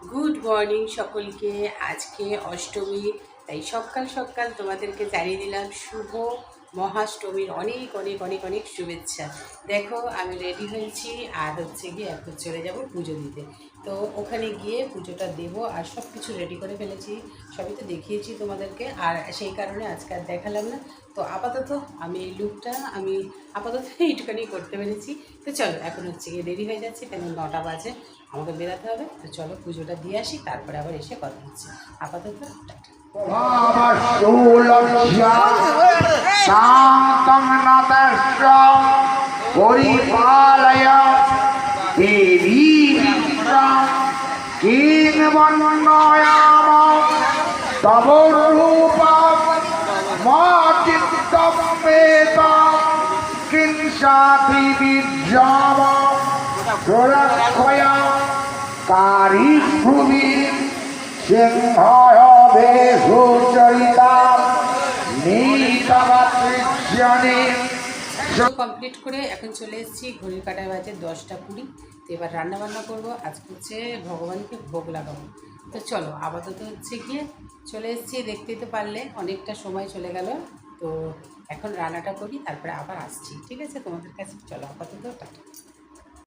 Good morning সকলকে। আজকে অষ্টমী, তাই সকাল সকাল তোমাদেরকে জানিয়ে দিলাম শুভ মহাষ্টমীর অনেক অনেক অনেক অনেক শুভেচ্ছা। দেখো আমি রেডি হয়েছি আর হচ্ছে গিয়ে এখন চলে যাব পুজো দিতে। তো ওখানে গিয়ে পুজোটা দেব আর সব কিছু রেডি করে ফেলেছি, সবই তো দেখিয়েছি তোমাদেরকে, আর সেই কারণে আজকে আর দেখালাম না। তো আপাতত আমি এই লুকটা আপাতত এইটুখানি করতে পেরেছি। তো চলো এখন হচ্ছে গিয়ে দেরি হয়ে যাচ্ছে, কেন 9টা বাজে, আমাকে বেরাতে হবে। তো চলো পুজোটা দিয়ে আসি, তারপরে আবার এসে কথা হচ্ছে। আপাতত তব রূপা মা চিত্তমেতা কিংসাথি বিদ্যামা প্রলক্ষয়া কারি ভূমি সিংহয় বেশুচরিতা নীতমাতৃজনে। কমপ্লিট করে এখন চলে এসেছি, ঘড়ির কাঁটায় বাজে 10টা 20। তো এবার রান্নাবান্না করবো, আজকে হচ্ছে ভগবানকে ভোগ লাগাবো। তো চলো আপাতত হচ্ছে গিয়ে চলে এসেছি, দেখতেই তো পারলে অনেকটা সময় চলে গেল। তো এখন রান্নাটা করি, তারপরে আবার আসছি, ঠিক আছে তোমাদের কাছে। চলো আপাতত টাটা।